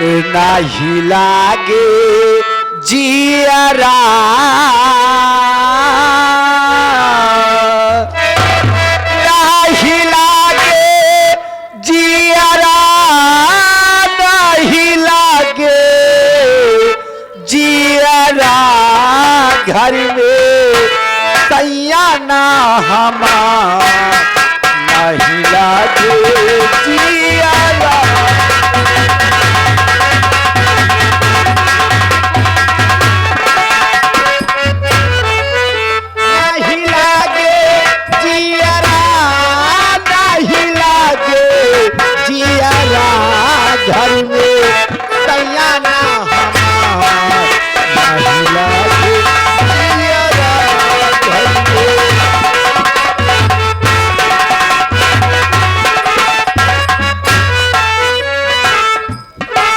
नाही लागे जियरा नाही लागे जियरा नहीं लागे जियरा घर में सैया ना हमार नहीं लागे जियरा घर में सैया ना हमार नहीं लागे जियरा घर में।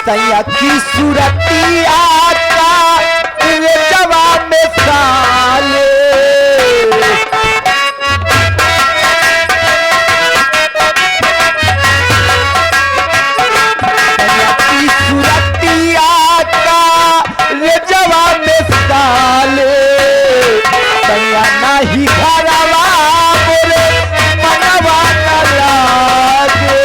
सैया की सूरतिया का जवाब में साले नहीं घरवा बोले मनवा न लागे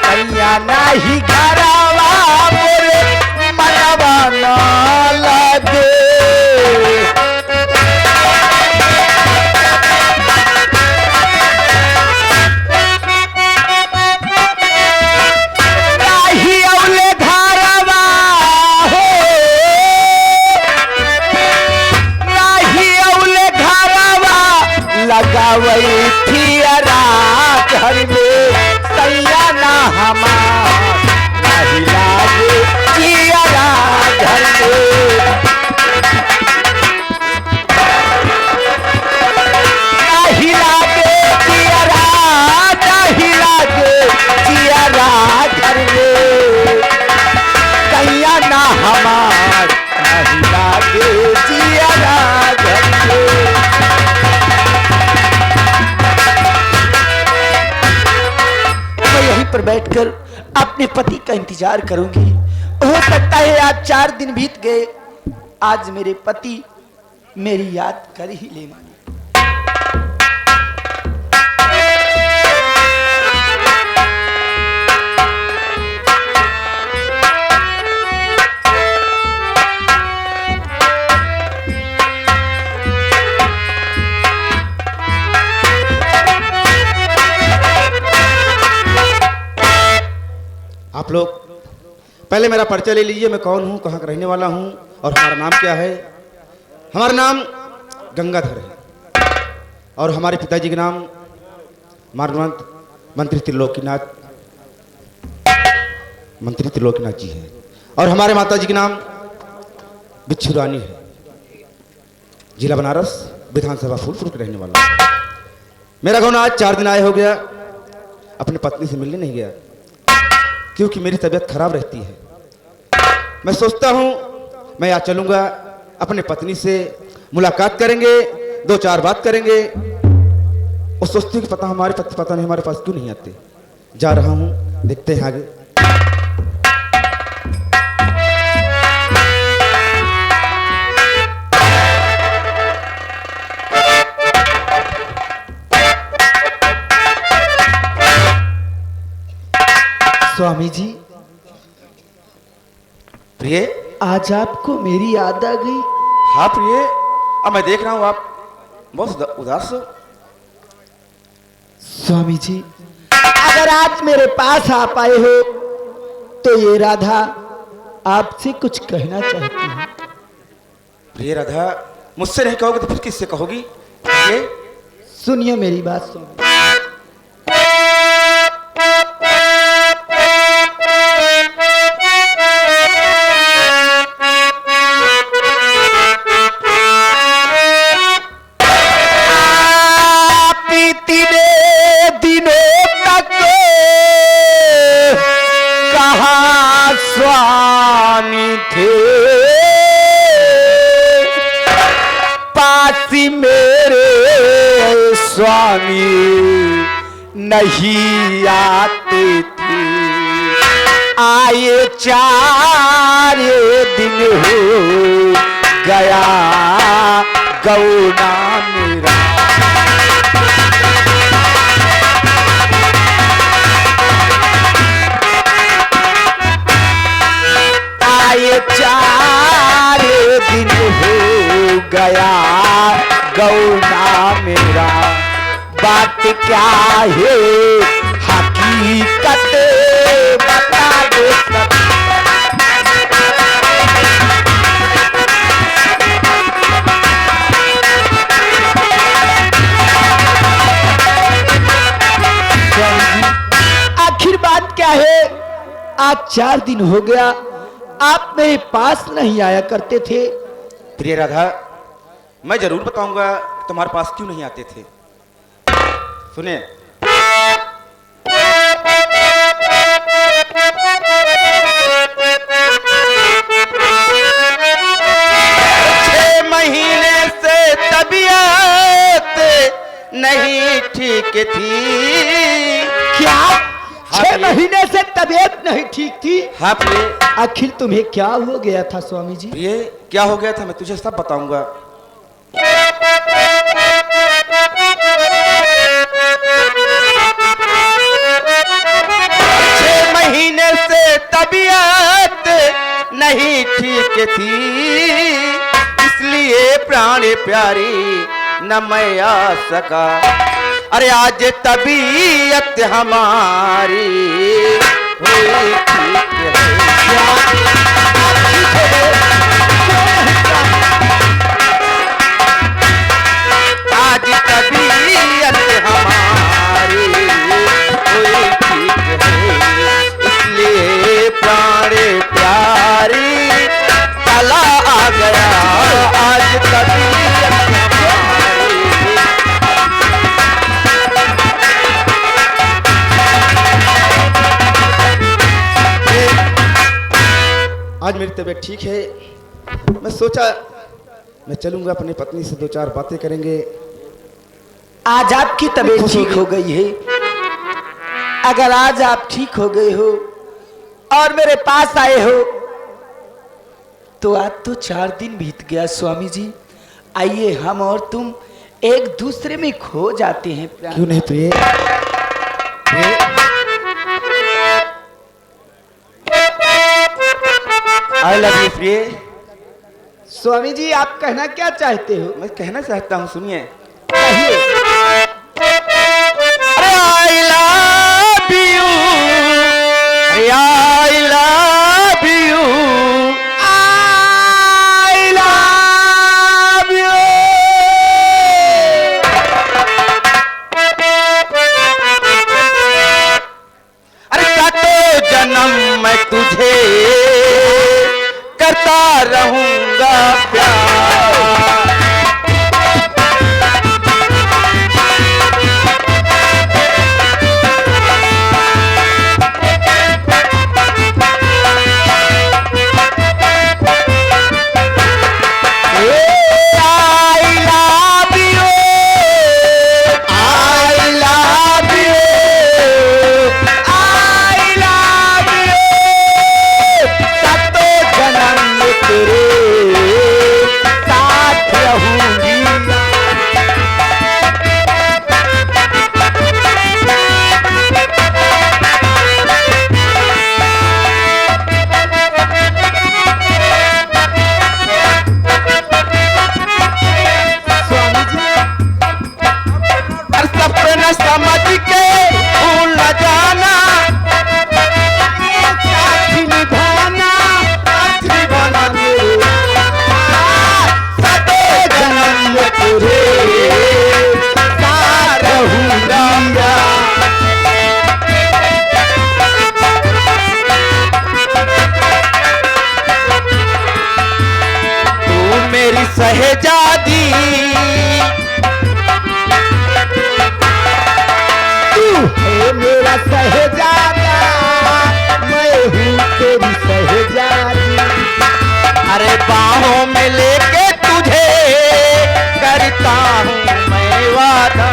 सैया नहीं घरवा बोले मनवा न लागे लगावई थियरा घर में सैया ना हमार नहीं लागे जियरा घर में नहीं लागे जियरा नहीं लागे जियरा घर में सैया ना हमार नहीं लागे जियरा घर में। पर बैठकर अपने पति का इंतजार करूंगी। हो सकता है आज 4 दिन बीत गए, आज मेरे पति मेरी याद कर ही ले माने। आप लोग पहले मेरा परिचय ले लीजिए, मैं कौन हूँ, कहाँ का रहने वाला हूँ और हमारा नाम क्या है। हमारा नाम गंगाधर है और हमारे पिताजी के नाम मानवंत मंत्री त्रिलोकीनाथ जी है और हमारे माताजी के नाम बिच्छू रानी है। जिला बनारस, विधानसभा फूलपुर के रहने वाला हूँ। मेरा गाँव आज 4 दिन आए हो गया, अपनी पत्नी से मिलने नहीं गया क्योंकि मेरी तबीयत खराब रहती है। मैं सोचता हूँ मैं यहाँ चलूँगा, अपने पत्नी से मुलाकात करेंगे, 2-4 बात करेंगे और सोचती हूँ कि पता नहीं हमारे पास क्यों नहीं आते। जा रहा हूँ, देखते हैं आगे। स्वामी जी, प्रिय, आज आपको मेरी याद आ गई। हाँ प्रिय, अब मैं देख रहा हूँ आप बहुत उदास हो। स्वामी जी, अगर आज मेरे पास आ पाए हो तो ये राधा आपसे कुछ कहना चाहती है। प्रिय राधा, मुझसे नहीं कहोगे तो फिर किससे कहोगी? सुनिए मेरी बात स्वामी। स्वामी थे स्वामी नहीं आते थे, आए 4 दिन हो गया गौना मेरा। आए 4 दिन हो गया गौना मेरा, बात क्या है हकीकत बता दो सब। आखिर बात क्या है? आज 4 दिन हो गया आप मेरे पास नहीं आया करते थे। प्रिय राधा, मैं जरूर बताऊंगा तुम्हारे पास क्यों नहीं आते थे। सुने, महीने से तबीयत नहीं ठीक थी। क्या 6 महीने से तबीयत नहीं ठीक थी? हाँ प्रिय। आखिर तुम्हें क्या हो गया था स्वामी जी? प्रिय, क्या हो गया था मैं तुझे सब बताऊंगा। 6 महीने से तबीयत नहीं ठीक थी, इसलिए प्राण प्यारी न मैं आ सका। अरे आज तबीयत हमारी हुई ठीक है। आज तबीयत हमारी हुई ठीक है, इसलिए प्राण प्यारी चला आ गया। आज तबीयत आज मेरी तबीयत ठीक है। मैं सोचा मैं चलूंगा अपनी पत्नी से 2-4 बातें करेंगे। आज आपकी तबीयत ठीक हो गई है। अगर आज आप ठीक हो गए हो और मेरे पास आए हो तो आज तो 4 दिन बीत गया स्वामी जी। आइए हम और तुम एक दूसरे में खो जाते हैं। क्यों नहीं प्रिय? आई लव यू प्रिय। स्वामी जी आप कहना क्या चाहते हो? मैं कहना चाहता हूँ, सुनिए। कहिए। अरे I love you, I love you, I love you. अरे काटो जन्म मैं तुझे करता रहूंगा प्यार। शहजादी तू है मेरा शहजादा, मैं हूँ तेरी शहजादी। अरे बाहों में लेके तुझे करता हूँ मैं वादा।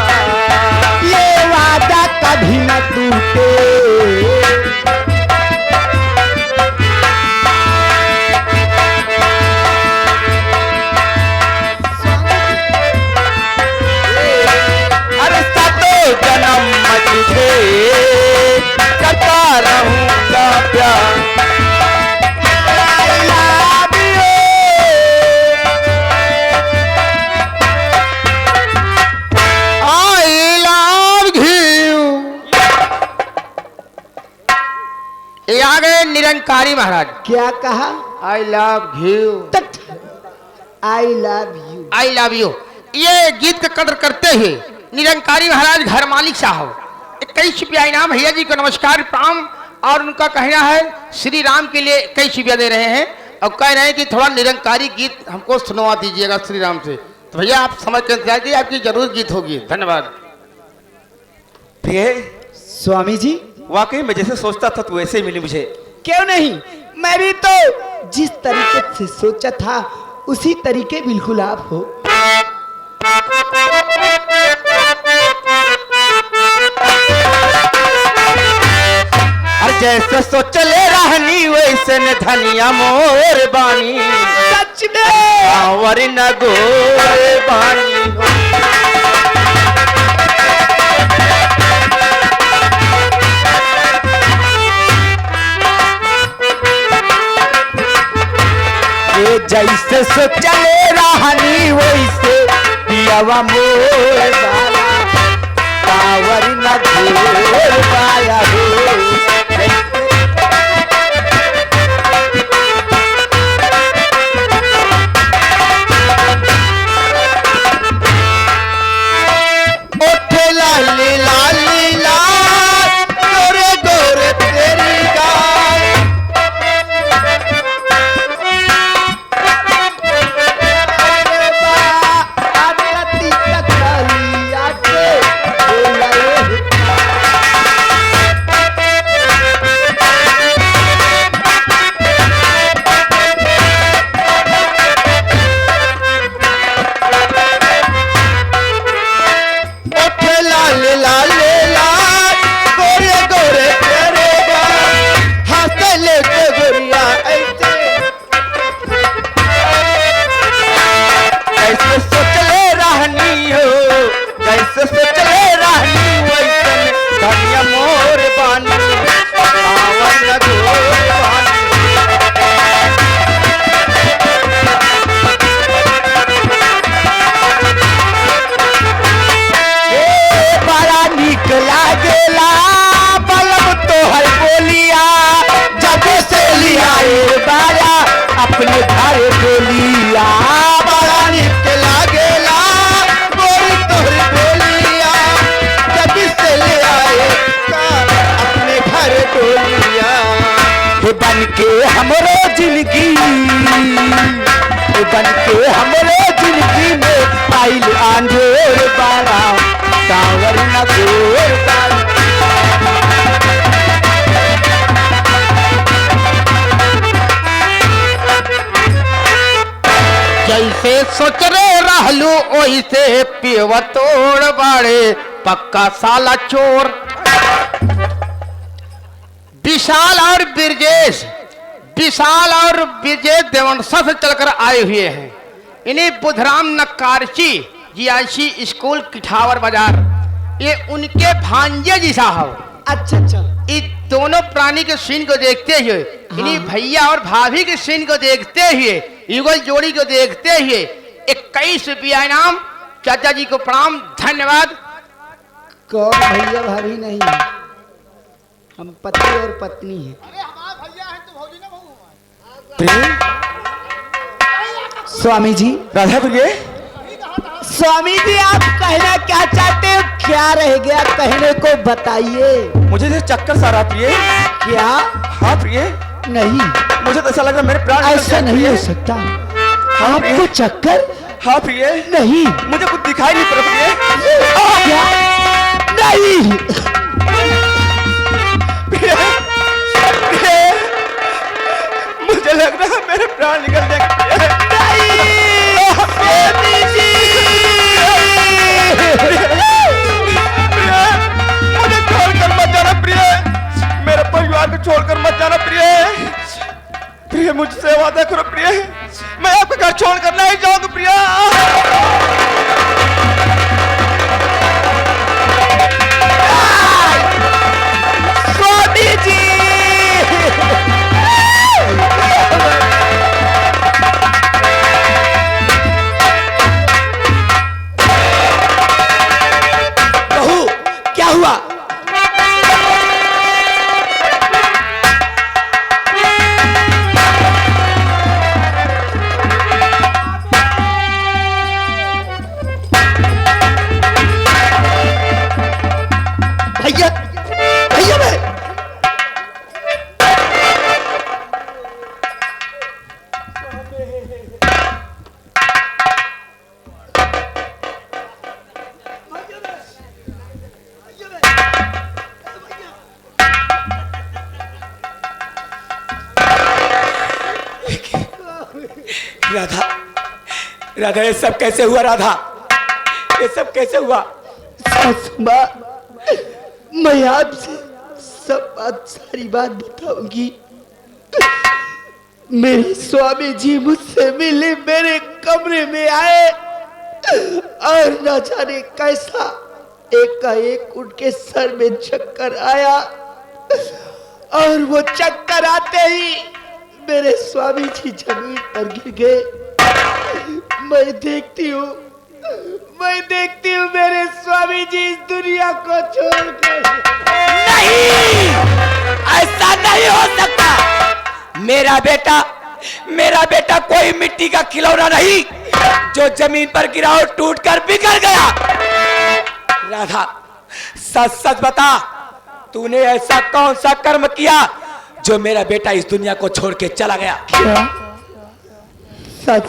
ये आ गए निरंकारी महाराज। क्या कहा? I love you. I love you. I love you. ये गीत का कदर करते हुए निरंकारी महाराज घर मालिक साहब 21 रुपया इनाम भैया जी को नमस्कार प्रणाम। और उनका कहना है श्री राम के लिए 21 रुपया दे रहे हैं और कह रहे हैं कि थोड़ा निरंकारी गीत हमको सुनवा दीजिएगा श्री राम से। तो भैया आप समझ के इंतजार कीजिए, आपकी जरूर गीत होगी। धन्यवाद। प्रिय स्वामी जी, वाकई मैं जैसे सोचता था तो वैसे ही मिली मुझे। क्यों नहीं, मैं भी तो जिस तरीके से सोचा था उसी तरीके बिल्कुल आप हो। और जैसे सोचले रहनी वैसे न धनिया मोर बानी, सच में आवर न गोर बानी हो। ये जैसे सोचले रहनी वैसे पियावा मोर बाला, कावर न घोर पाया हो। ओठे लाली लाली लाल, गोरे गोरे तेरी गाल। आरती तकलिया के बोले ओठे लाली लाली लाल, गोरे गोरे तेरे गाल। हंसले के गोरिया ऐसे कैसे सोचले रहनी हो, कैसे सोचले रहनी वैसे धनिया मोर बानी, आवर न गोर बानी। बड़ा निक लागेला बलम तोहर बोलिया, जब से लिया बारा अपने घर बोलिया। बड़ा निक लागेला गोरी तोहर बोलिया, जब से ले आए का अपने घर डोलिया। हे बन के हमरो जिंदगी, हे बन के हमरो जिंदगी में आइल आंधेर बारा, कांवर न गोर बारा। जैसे सोच रहे रहलू वैसे पियवा तोड़ बाड़े पक्का साला चोर। विशाल और ब्रजेश देवंशा से चलकर आए हुए हैं। इन्हें बुधराम नक्कारची जीआईसी स्कूल किठावर बाजार, ये उनके भांजे जी साहब। अच्छा अच्छा, इस दोनों प्राणी के सीन को देखते हुए, इन्हीं भैया और भाभी के सीन को देखते हुए, युगल जोड़ी को देखते हुए 21 रुपया इनाम। चाचा जी को प्रणाम, धन्यवाद। कौन भैया भाभी नहीं, हम पति और पत्नी हैं। स्वामी जी, राधा प्रिय, स्वामी जी आप कहना क्या चाहते हो? क्या रह गया कहने को बताइए। मुझे जैसे चक्कर सा रहा प्रिय। क्या? हाँ प्रिय, नहीं, मुझे तो ऐसा लग रहा मेरे प्राण निकल ऐसा गए नहीं हो प्रिय। सकता। हाँ प्रिय। आपको चक्कर? हाँ प्रिय, नहीं। मुझे कुछ दिखाई नहीं पड़ा प्रिय। क्या? नहीं। प्रिय, प्रिय, मुझे लग रहा है मेरे प्राण निकल जाएंगे प्रिय। स्वामी जी, मुझे छोड़कर मत जाना प्रिय, मेरे परिवार को छोड़कर मत जाना प्रिय। प्रिय मुझसे वादा करो प्रिय, मैं आपका घर छोड़कर नहीं जाऊंगा प्रिय। स्वामी जी, बहू क्या हुआ? राधा, राधा ये सब कैसे हुआ? राधा ये सब कैसे हुआ? सासू माँ, मैं आपसे सब बात, सारी बात बताऊंगी। मेरे स्वामी जी मुझसे मिले, मेरे कमरे में आए और न जाने कैसा एकाएक उनके सर में चक्कर आया और वो चक्कर आते ही मेरे स्वामी जी जमीन पर गिर गए। मैं देखती हूँ मेरे स्वामी जी इस दुनिया को छोड़कर। नहीं, ऐसा नहीं हो सकता। मेरा बेटा कोई मिट्टी का खिलौना नहीं जो जमीन पर गिरा और टूटकर बिगड़ गया। राधा, सच सच बता, तूने ऐसा कौन सा कर्म किया जो मेरा बेटा इस दुनिया को छोड़ के चला गया? क्या? सच,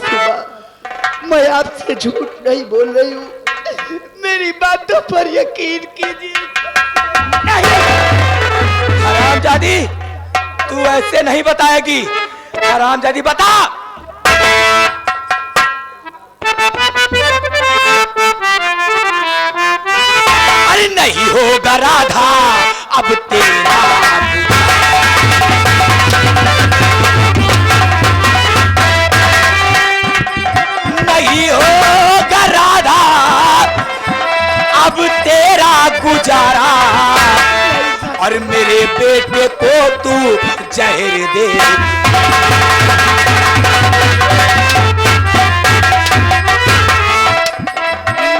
मैं आपसे झूठ नहीं बोल रही हूँ, मेरी बातों पर यकीन कीजिए। नहीं, हरामजादी, तू ऐसे नहीं बताएगी। हरामजादी बता। अरे नहीं होगा राधा अब तेरा, नहीं होगा राधा अब तेरा गुजारा, और मेरे बेटे को तू जहर दे।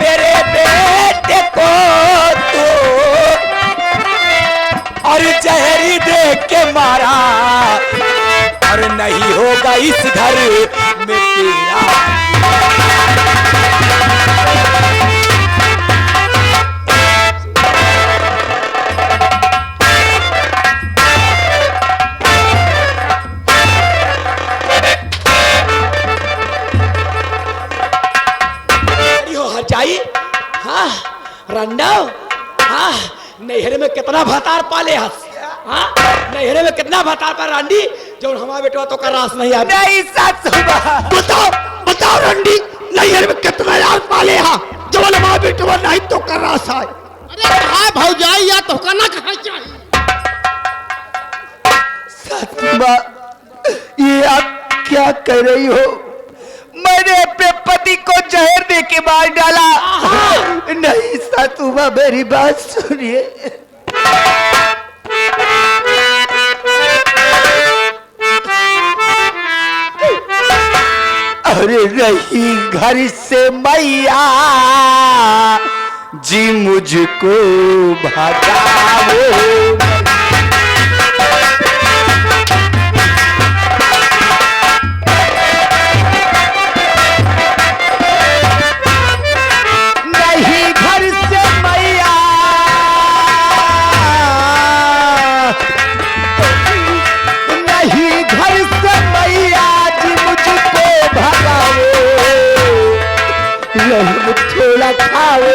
मेरे बेटे को तू और जहर दे के मारा, और नहीं होगा इस घर में तेरा। हाँ रंडव, हाँ नहरे में कितना भतार पाले हस, हाँ नहरे में कितना भतार पा रंडी जो हमारे बेटवा तो का रास नहीं आ। नहीं सच बताओ रंडी, नहरे में कितना यार पाले हा जो हमारे बेटवा नहीं तो का रास आए। अरे कहाँ भौजाई या तो करना कहाँ चाहिए? सच, ये आप क्या कह रही हो? मैंने अपने पति को जहर दे के मार डाला। नहीं सातुमा, मेरी बात सुनिए। अरे नहीं, घर से मैया जी मुझको भगाओ। थोड़ा खाओ।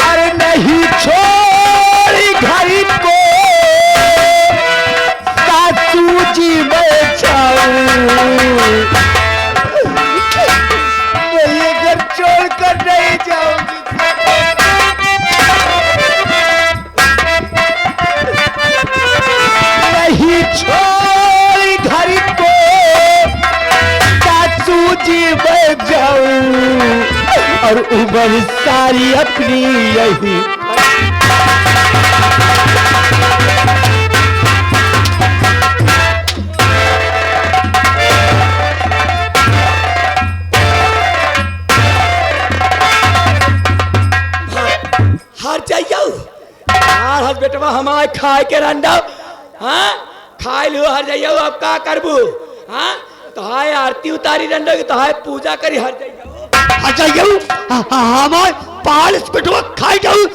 अरे नहीं छोड़ी घर को सासू जी बचाऊं, मैं ये घर छोड़कर नहीं जाऊंगी। छोड़ घर को सासू जी बच जाऊं, और उम्र सारी अपनी यही। हार जाइयो, हार बेटवा हमारे खाए के रंडा, हाँ खाए लो हर जाइयो। अब का करबू? हाँ तो हाय आरती उतारी रंडो की, तो हाय पूजा करी हर जाइयो। हमारे पाल बेटवा खाई जाऊ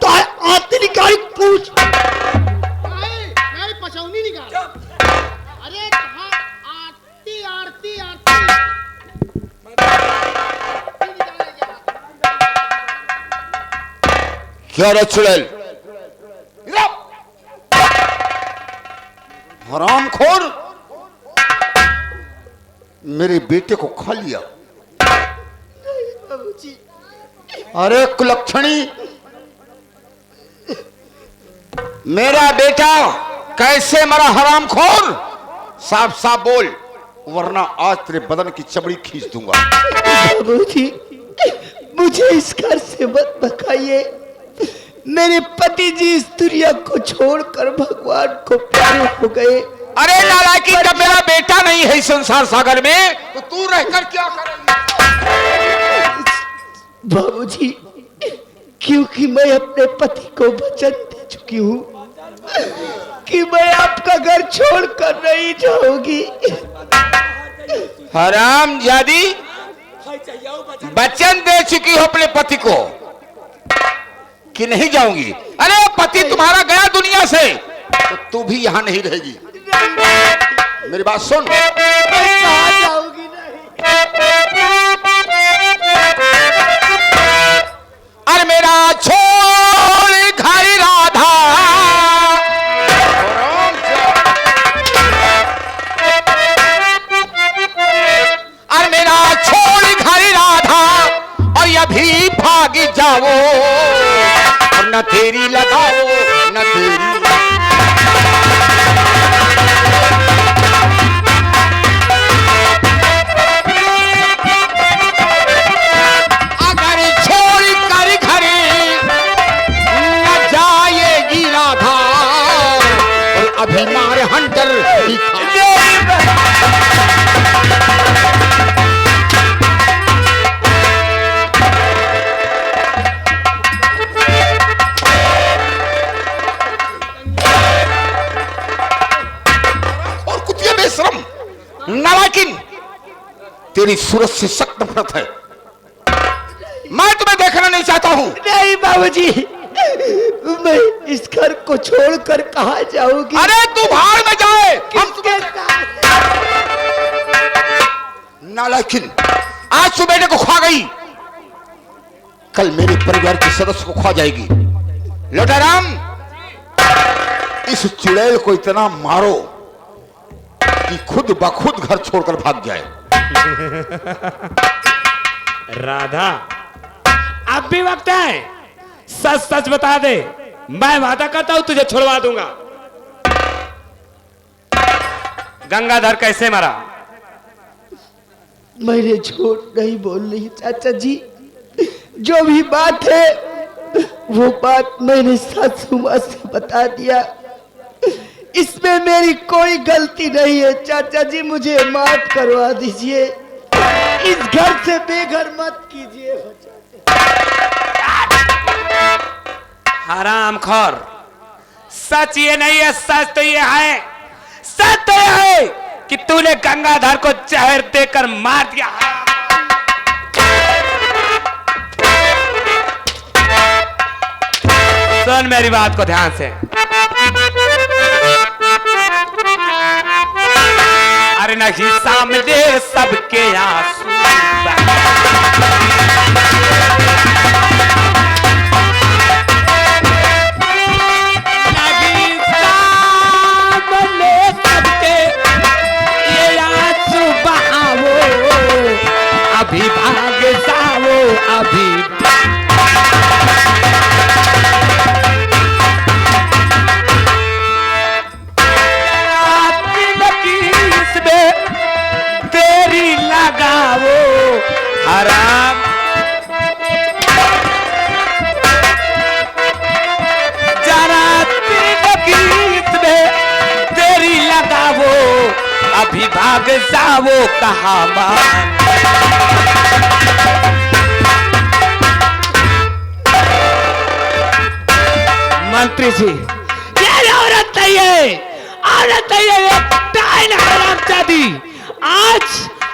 तो हाय आरती निकाली पूछ। मैं पचौनी निकाल। अरे कहाँ आरती आरती आरती क्या रे चुड़ैल, हरामखोर, मेरे बेटे को खा लिया। बाबूजी, अरे कुलक्षणी, मेरा बेटा कैसे मरा हरामखोर? साफ साफ बोल, वरना आज तेरे बदन की चमड़ी खींच दूंगा। बाबूजी, मुझे इस घर से मत भगाइए। मेरे पति जी इस दुनिया को छोड़कर भगवान को प्यारे हो गए। अरे नालायकी, जब मेरा बेटा नहीं है इस संसार सागर में तो तू रहकर क्या करेगी? बाबूजी, क्योंकि मैं अपने पति को वचन दे चुकी हूँ कि मैं आपका घर छोड़कर नहीं जाऊंगी। हराम जादी, वचन दे चुकी हो अपने पति को कि नहीं जाऊंगी। अरे पति तुम्हारा गया दुनिया से तो तू भी यहां नहीं रहेगी। मेरी बात सुन। कहाँ जाऊंगी? अरे मेरा छोड़ घर राधा, अरे मेरा छोड़ घर राधा और ये भी भाग जाओ और न तेरी लगाओ न तेरी। अभी मारे हंटर और कुतिया बेशरम नालायकिन, तेरी सूरत से सख्त नफरत है। मैं तुम्हें देखना नहीं चाहता हूं। नहीं बाबूजी, मैं इस घर को छोड़कर कहाँ जाऊंगी? अरे तू भाड़ में जाए। किसके साथ? नालायकिन, आज तू बेटे को खा गई, कल मेरे परिवार के सदस्य को खा जाएगी। लोटाराम, इस चुड़ैल को इतना मारो कि खुद बखुद घर छोड़कर भाग जाए। राधा, अब भी वक्त है, सच सच बता दे। मैं वादा करता हूं तुझे छुड़वा दूंगा। गंगाधर कैसे मरा? मैंने झूठ नहीं बोल रही चाचा जी। जो भी बात है वो बात मैंने सासू माँ से बता दिया। इसमें मेरी कोई गलती नहीं है। चाचा जी, मुझे माफ करवा दीजिए। इस घर से बेघर मत कीजिए। हरामखोर, सच ये नहीं है, सच तो ये है, सच तो ये है कि तूने गंगाधर को जहर देकर मार दिया। सुन मेरी बात को ध्यान से। अरे नहीं सामने सबके आंसू, अभी भाग जाओ, अभी में तेरी लगाओ हराम। जरा में तेरी लगाओ, अभी भाग जाओ कहाँ मान। मंत्री जी, ये औरत नहीं है, औरत नहीं है, डायन हरामजादी। आज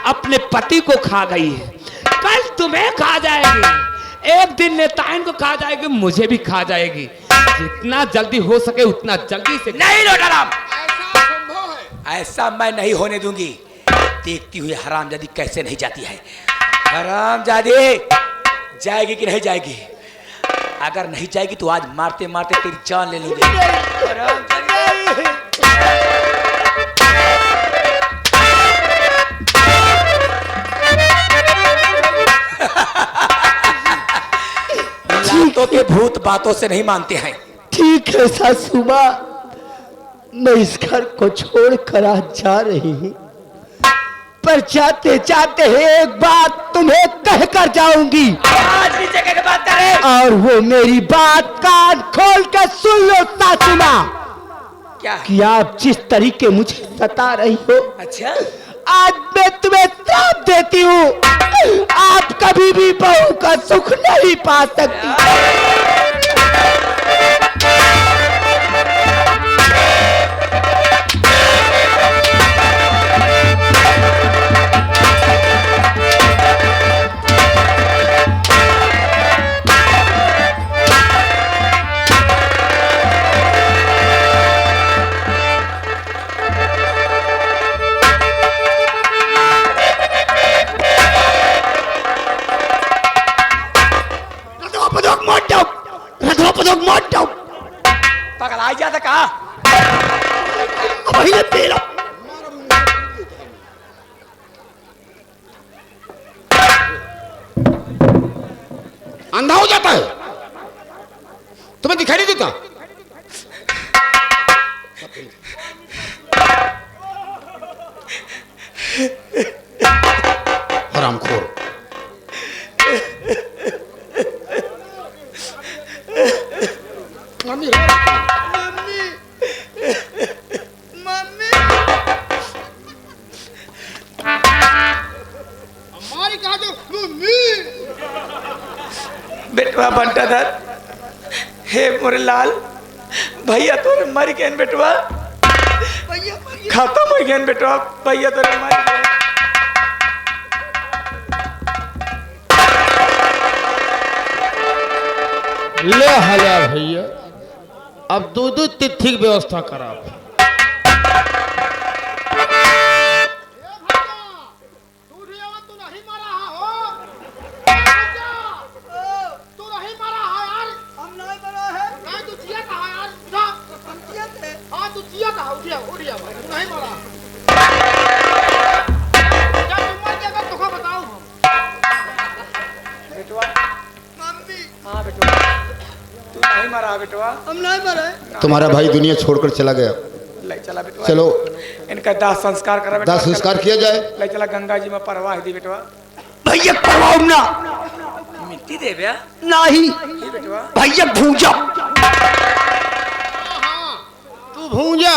अपने पति को खा गई है, कल तुम्हें खा जाएगी, एक दिन नेताइन को खा जाएगी, मुझे भी खा जाएगी। जितना जल्दी हो सके उतना जल्दी से। नहीं लोटाराम, ऐसा संभव है? ऐसा मैं नहीं होने दूंगी। देखती हुई हरामजादी कैसे नहीं जाती है। हरामजादी जाएगी कि नहीं जाएगी? अगर नहीं जाएगी तो आज मारते मारते तेरी जान ले लूंगी। लातों के भूत बातों से नहीं मानते हैं। ठीक है सासू माँ, मैं इस घर को छोड़कर आज जा रही हूँ, पर जाते जाते एक बात तुम्हें कहकर जाऊंगी। आज भी जगह की बात कर रहे हैं। और वो मेरी बात कान खोल के सुन लो सासू माँ, क्या? कि आप जिस तरीके मुझे सता रही हो, अच्छा, आज मैं तुम्हें श्राप देती हूँ, आप कभी भी बहू का सुख नहीं पा सकती। पगला जाता कहा? अंधा हो जाता है, तुम्हें दिखाई नहीं देता? हरामखोर। मम्मी मम्मी हमारी कहा तो मम्मी। बेटवा बंटा दर, हे मोरे लाल भैया तोरे मर गए बेटवा, भैया भैया खत्म हो गए बेटवा, भैया तोरे मर गए। ले हला भैया, अब दूध तिथि की व्यवस्था करा। तू नहीं मारा हो, भैया, तू नहीं मारा है यार। हम नहीं मारा है। नहीं तू जिया कहा यार, उठा। हम जिया थे। हाँ तू जिया कहा, उठिया उठिया भाई, तू नहीं मारा। जब तुम मर जाएगा तो क्या बताऊं हम? बेटवा, मम्मी हाँ बेटवा, तू नहीं मरा बेटवा। हम नहीं मरे। तुम्हारा भाई दुनिया छोड़कर चला गया, ले चला बेटवा। चलो इनका दाह संस्कार करा बेटवा। दाह संस्कार किया जाए। ले चला गंगा जी में परवाह दी बेटवा। भैया करवाओ ना, मिट्टी दे भैया। नहीं ही बेटवा। भैया भूजा। तू भूंजा,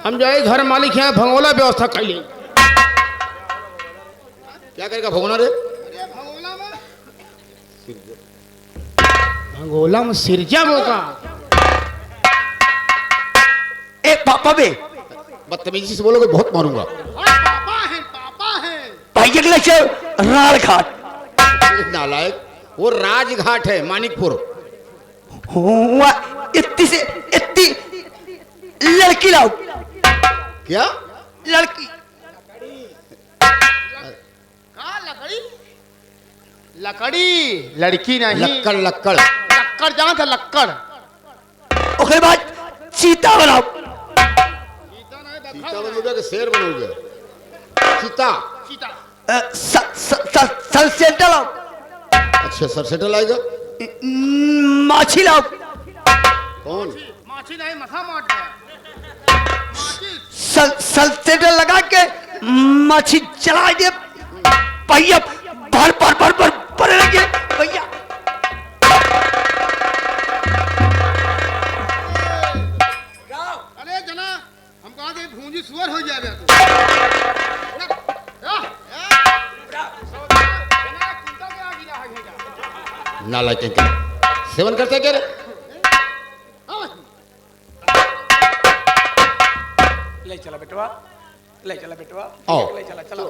हम जाए घर मालिक यहाँ भंगोला व्यवस्था कर ले। क्या करेगा भगोना रे? अरे भगोला में भंगोला में सिरजा मौका। ए पापा बे, बदतमीजी से बोलोगे बहुत मारूंगा। पापा है पापा है। भैया के लिए राल घाट नालायक, वो राजघाट है मानिकपुर। हुआ, इतनी से इतनी लड़की लाओ। क्या? लड़की कहाँ लकड़ी? लकड़ी लड़की नहीं। लक्कड़ लक्कड़। लक्कड़ जहाँ था लक्कड़। उसके बाद चीता बनाओ। चीता बनोगे कि शेर बनोगे? चीता। चीता। सलसेंटा लाओ। अच्छा सरसेटल आएगा। माछी लाओ। कौन? माछी नहीं मथा मारता है। माछी सलसेंटा लगा के माछी चला दे। भैया भर भर भर भर भर लगे भैया। अरे जना हम कहा थे भूंजी सुअर हो जाए नालायक के सेवन करते हैं क्या रे? ले चला बेटवा, ले चला बेटवा, आओ। ले चला चलो।